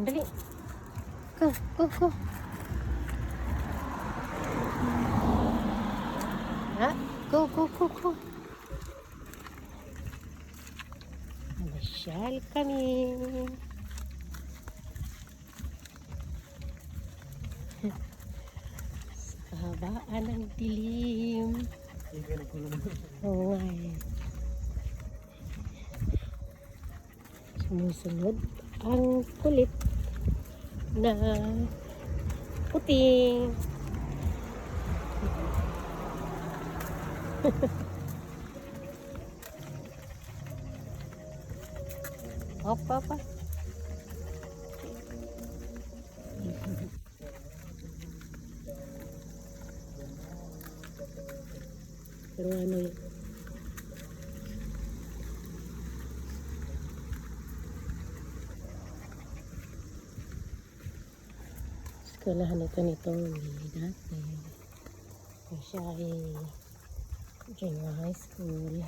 Dali. Go, go, go. Ha? Go, go, go, go. Masyal kami. Sa kahabaan ng dilim. Oo nga eh. Sumusunod ang kulit na puting. Hop, hop, hop. Pero ano yun? Eskwelahan ito nitong dati. Kung siya ay junior high school.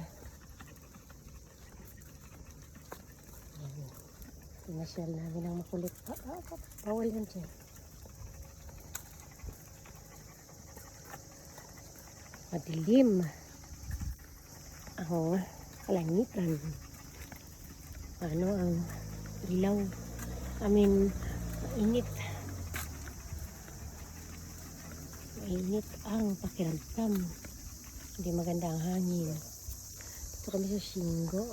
Pinasyal namin ang makulit. Bawal yan dyan. Madilim ang kalangitan. Ano ang ilaw? Mainit. Mainit ang pakiramdam. Hindi maganda ang hangin. Dito kami sa Shingo.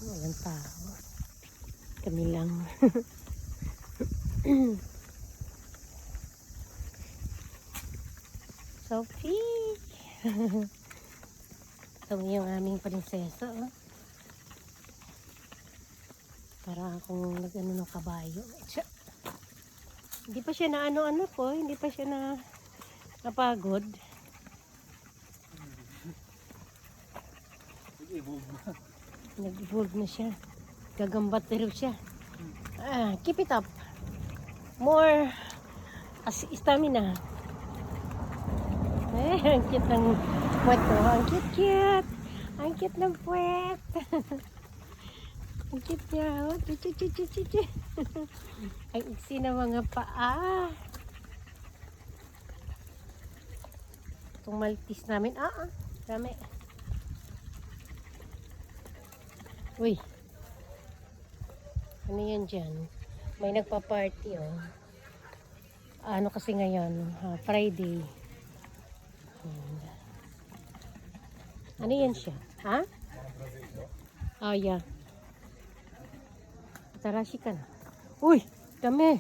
Walang tao. Kami lang. Sophie! Ito yung aming prinsesa. Oh. Para akong nag-ano ng kabayo. Hindi pa siya na ano-ano po. Hindi pa siya na napagod. Nag-evolve na siya. Gagambat na rin siya. Keep it up. More stamina. Ang cute ng puwet ko. Ang cute. Ang cute ng puwet. Ang cute niya. Ang iksi na mga paa. Itong maltis namin. Dami. Uy. Ano yan dyan? May nagpa-party, oh. Ano kasi ngayon? Friday. Ano yan siya? Ha? Oh, yeah. Tarashi ka na. Uy! Dami!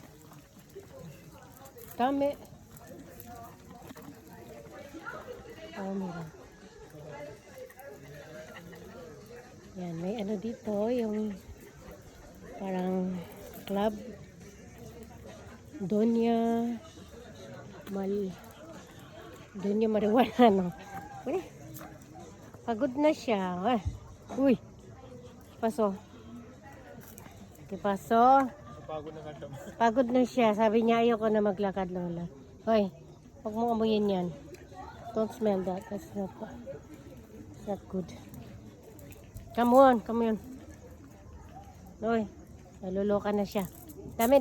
Dami! Oh, meron. Yan, may ano dito, yung parang club. Donya Marijuana, no? Uy, pagod na siya. Uy, paso. Pagod na siya. Sabi niya, ayoko na maglakad, Lola. Hoy, huwag mo amuyin yan. Don't smell that. That's not good. Come on. Hoy, naluluka na siya. Dami.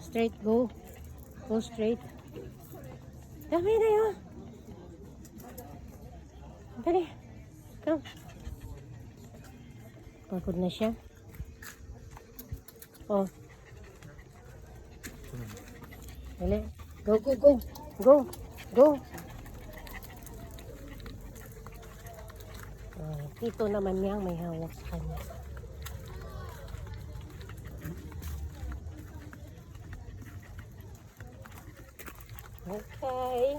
Straight, go straight. Dami na yun. Dali, come. Pagod na siya. Oh. Dali, go. Tito naman niyang may hawak sa kanya. Okay.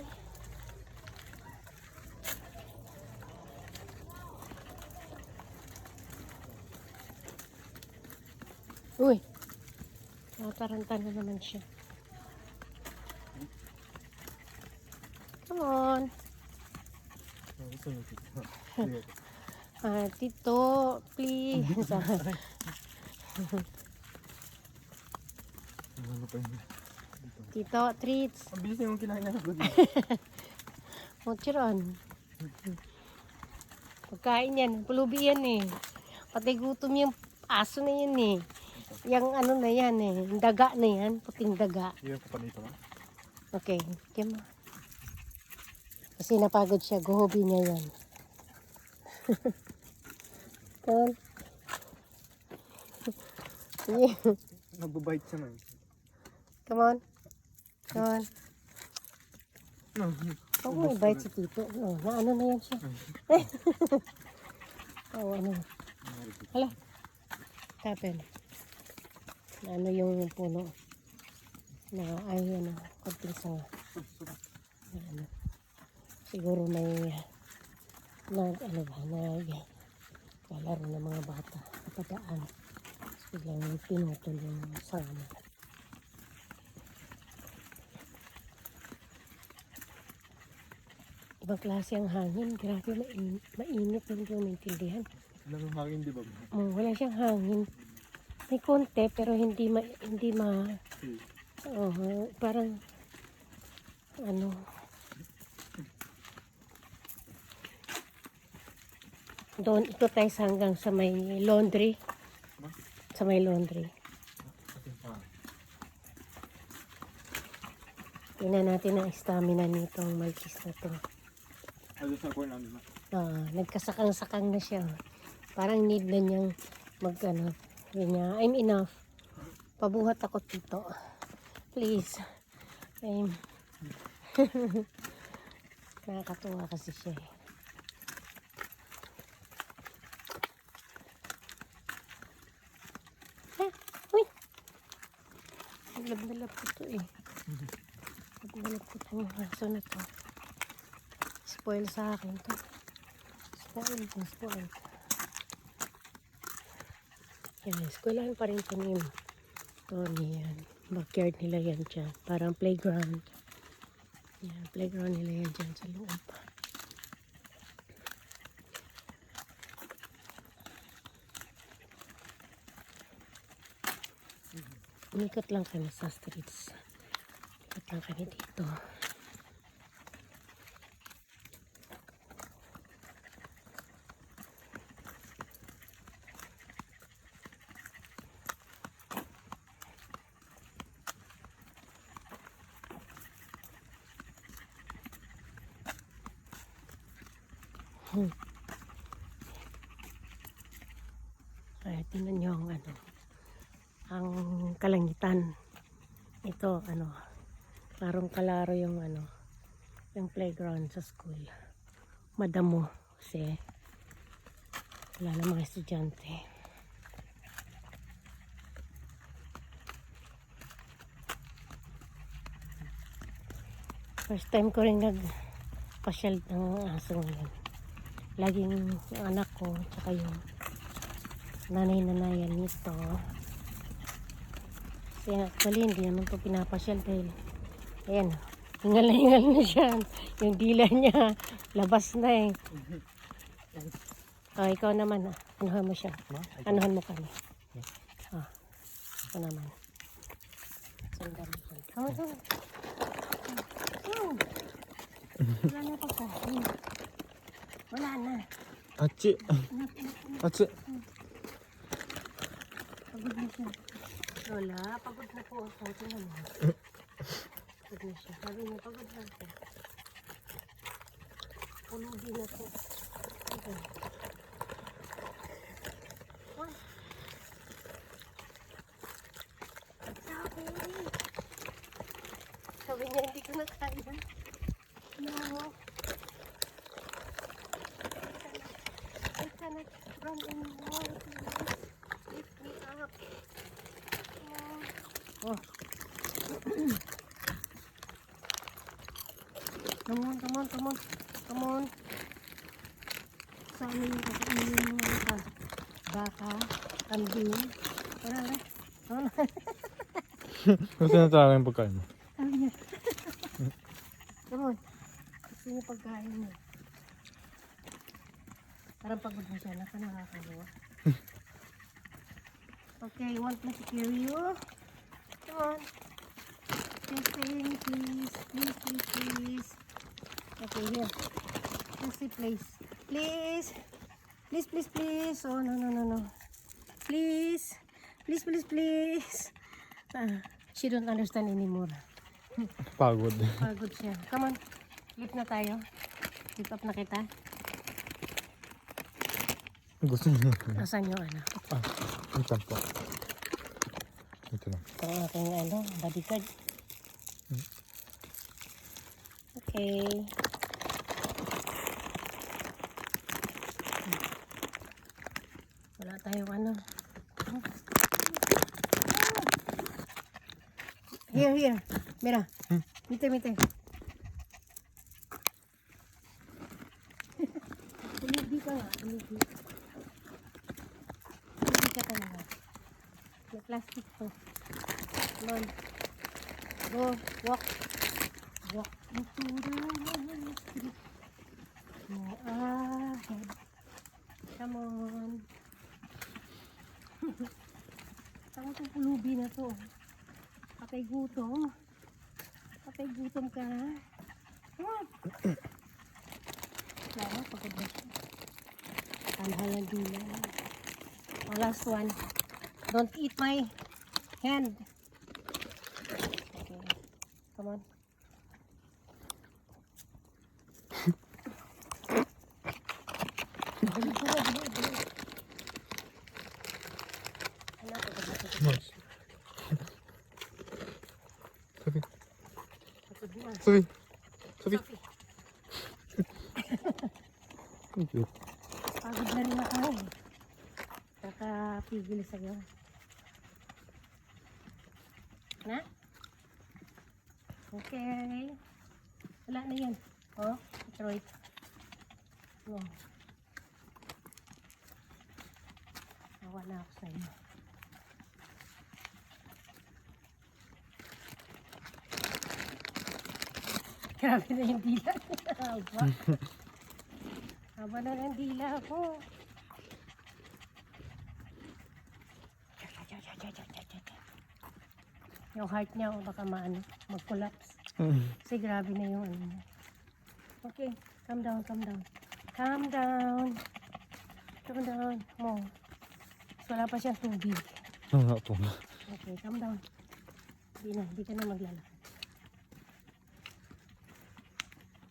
Uy. Nataranta na naman siya. Come on. Tito, please. Tito, treats. Ang bilis yung kinain na good. Mochiron. Pagkain yan. Pulubi yan eh. Pati gutom yung aso na yan eh. Yung ano na yan eh. Yung daga na yan. Puting daga. Iya, papanito ka. Okay. Come on. Kasi napagod siya. Guhobi niya yan. Come on. Yeah. Nagbabite siya man. Come on. Come on. Huwag mo i-bite si Tito. Oh, na ano na yan siya. Oh, ano. Hala. Happen. Na ano yung puno. Na ay ano. Konting sanga. Na ano. Siguro may ano ba. Lalaro ng mga bata. Napadaan. Biglang pinutol yung sanga. Ibang klase ang hangin. Grabe, mainit. Hindi ko maintindihan. Walang hangin, di ba? Wala siyang hangin. May konti, pero hindi parang, ano, doon, ito tayo hanggang sa may laundry. Sa may laundry. Tingnan natin ang stamina nitong Maltese na to. Ano sa corner namin? Nagkasakang-sakang na siya. Parang need na niyang mag-ano. Niya, I'm enough. Pabuhat ako dito. Please. Nakakatuwa kasi siya eh. Uy! Naglab ko to eh. Naglab ko itong aso na to. Spoil sa akin to. Spoil. Yan, eskwelahan pa rin ito ni Tony yan. Backyard nila yan dyan. Parang playground. Yan, playground nila yan dyan sa loob. Umikot lang kami sa streets. Umikot lang kami dito. Ay, tingnan nyo ang kalangitan. Ito, parang kalaro yung yung playground sa school. Madamo kasi wala na mga estudyante. First time ko rin nagpasyal ng aso ngayon. Laging yung anak ko tsaka yung nanay-nanayan nito. Kaya actually hindi naman ito pinapasyal dahil ayan, hingal na siya. Yung dila niya labas na eh. Oh, ikaw naman anuhan mo siya. Anuhan mo kami. Oh, ikaw naman. Sandali. Come on. Wala na pagkain. Wala na. Achi. Achi. Pagod na siya. Lola, pagod na po ako. Tingnan mo. Pagod na siya. Sabi niya, pagod na siya. Pulubi na po. Okay. Sabi niya, hindi ko na kaya. No. I cannot run anymore. Lift me up. Oh. Come on. Sa amin yung kakainin yung mga baka, kambing. Wala. Gusto na talaga yung pagkain mo. Sabi niya. Come on. Gusto niya pagkain niya. Parang pagod na siya. Nakakagawa. Okay, want me to carry you? Come on. Please stay in, please. Please. Okay, here. Let's see, please. Please. Please, please, please. Oh, no, no, no, no. Please. Please, please, please. She don't understand anymore. Pagod. Pagod siya. Come on. Lift na tayo. Lift up na kita. Gusto niyo. Nasaan yung ano? Ito po. Ito lang. Ito ang aking ano, bodyguard. Okay. Wala tayong ano. Here, here. Mira. Mite, mite. Tumigil ka nga. Tumigil. Tumigil ka talaga. May plastic to. Come on. Go. Walk. Walk into the street. Go ahead. Come on. Saan itong pulubi na to? Patay gutom. Patay gutom ka. Come on. Wala, pagod na siya. Talhalan din lang. Oh, last one. Don't eat my hand. Okay. Come on. Nice. Sophie. Sophie. Sophie. Thank you. Pagod na rin ako eh. Kakapigil sa'yo. Na? Okay. Wala na yan. Oh, Detroit. Oh. Awa na ako sa'yo. Grabe na yung dila. Haba. Haba na ng dila ako. Yung heart niya baka maano, mag-collapse. Kasi grabe na yung ano niya. Okay, calm down, calm down. Calm down. Calm down. Mo. Wala pa siyang tubig. Oo po. Okay, calm down. Hindi ka na maglalakad.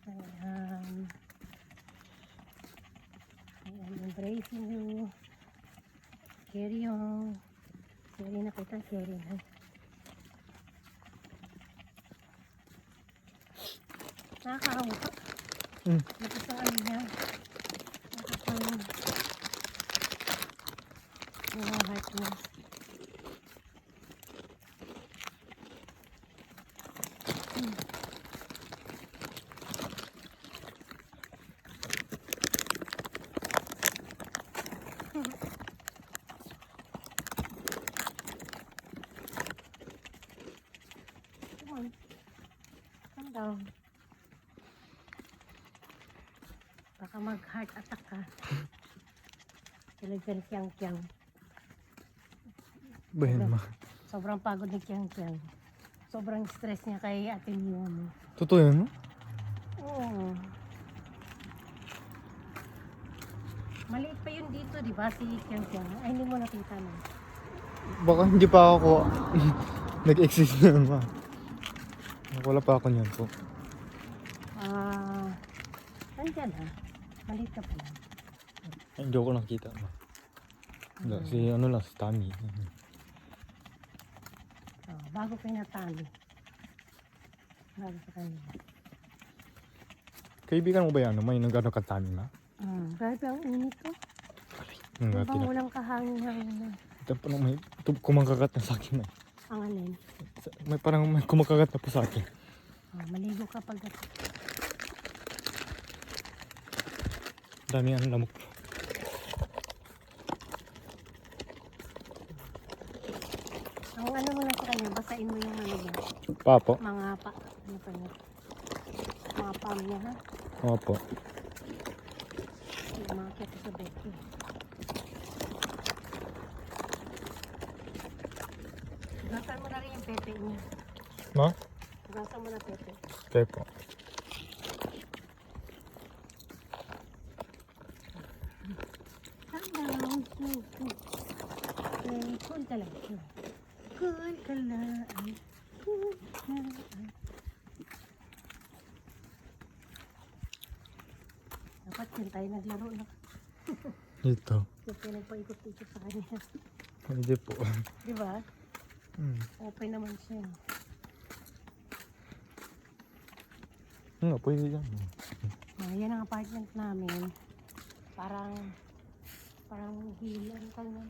Ayan. I'm embracing you. Carry on. Carry na kita, carry na. Nakakahawa ka. Ito sa ano niya. Ito sa yung heart niya. Come on. Calm down. Baka mag-heart attack ka. Talagang kiyang-kiyang. Bayan ma. Sobrang pagod ni kiyang-kiyang. Sobrang stress niya kay Ate Mia mo. Totoo yan, no? Oo. Maliit pa yun dito, di ba? Si kiyang-kiyang. Ay, hindi mo nakita na. Baka hindi pa ako nag-exist na ma. Wala pa ako niyan po. Nandyan ha. Maliit ka pa lang. Ay, hindi ako nakita ma. Si ano lang, si Tommy. Bago pinatali. Bago sa kanila. Kaibigan mo ba yan? May nag-ano ka Tommy na? Grabe ang init ko. Nung Bang walang kahangin-hangin na. ito pa may kumakagat na sa akin na. Ang alin. May parang may kumakagat na po sa akin. Maligo ka pag Dami ang lamok. ang ano mo na sa kanya, basain mo yung ano niya. Papo? Mga pa. Ano pa niya? Mga palm niya ha. Opo. Umakit sa Becky. Gasan mo na rin yung pepe niya. Ma? Gasan mo na pepe. Okay po. Cool ka lang. Cool ka lang. Cool ka lang. Dapat yun tayo naglaro na. Dito. Kasi nagpaikot-ikot sa kanya. Hindi po. Di ba? Hmm. Open naman siya. Nga, pwede yan. Yan ang apartment namin. Parang villa. Ano tawag yan?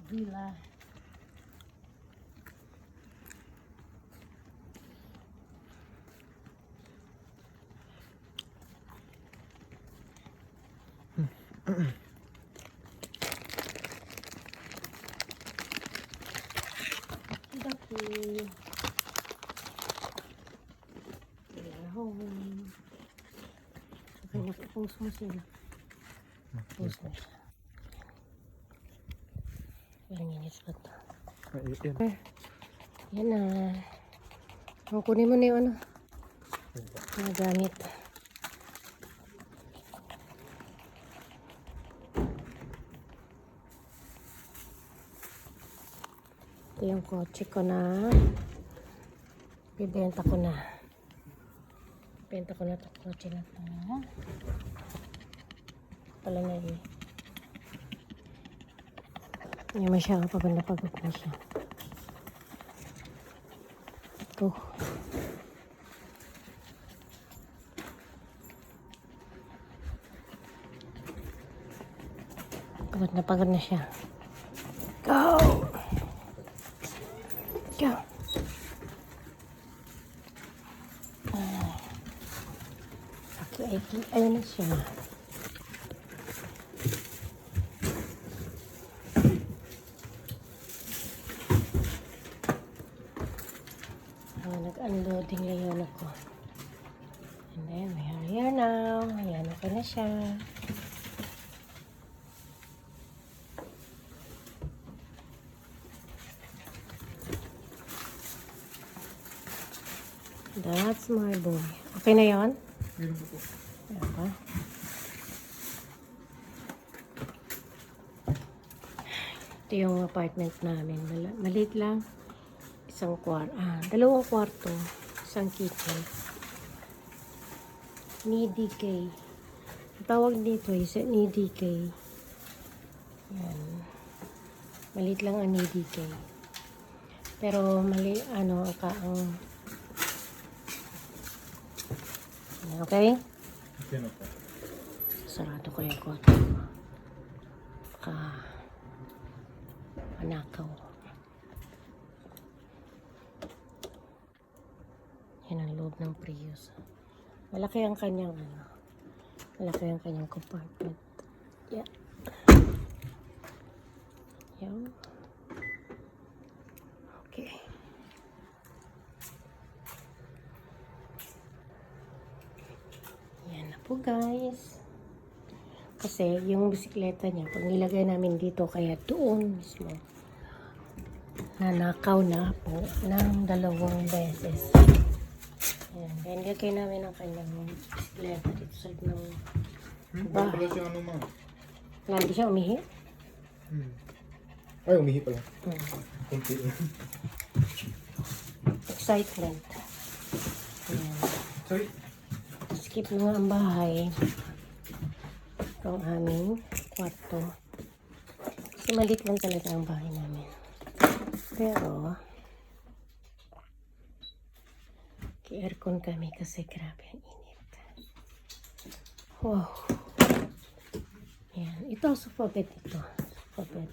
Villa. Daki. We are home. Okay, nag-post mo sila. Post mo siya. Ilang minutes ba ito? Yan. Yan na. Kunin mo na yung ano. Mga gamit. Ito yung kotse ko na. Bibenta ko na. Benta ko na ito kotse na ito. Pala na eh. Hindi naman siya pagod na pagod na siya. Ito. Pagod na siya. Go! Go! Ayun na siya. Nag-unloading ngayon ako. And then, we are here now. Ayan, okay na siya. That's my boy. Okay na yun? Ayan ba? Ito yung apartment namin. Maliit lang. Dalawang kwarto. Isang kitchen. Needy K. Ang tawag dito is Needy K. Yan. Maliit lang ang Needy K. Pero okay? Okay na po. Sarado ko yung kwarto. Anakaw. Yan ang loob ng Prius. Malaki ang kanyang compartment. Yeah. Yan. Okay. Yan na po guys. Kasi yung bisikleta niya, pag nilagay namin dito, kaya doon mismo, nanakaw na po ng 2 beses. Ayan, kaya nilagay namin ang kanyang bisikleta dito sa loob ng bahay. Wala siya ano ma. Wala, hindi siya umihi? Ay, umihi pala. Kunti. Excitement. Ayan. Sorry. Skip na nga ang bahay. Ito ang aming kwarto. Kasi maliit lang talaga ang bahay namin. Pero, aircon kami kasi grabe ang init. Wow. Ayan. Ito, sofa bed ito. Sofa bed.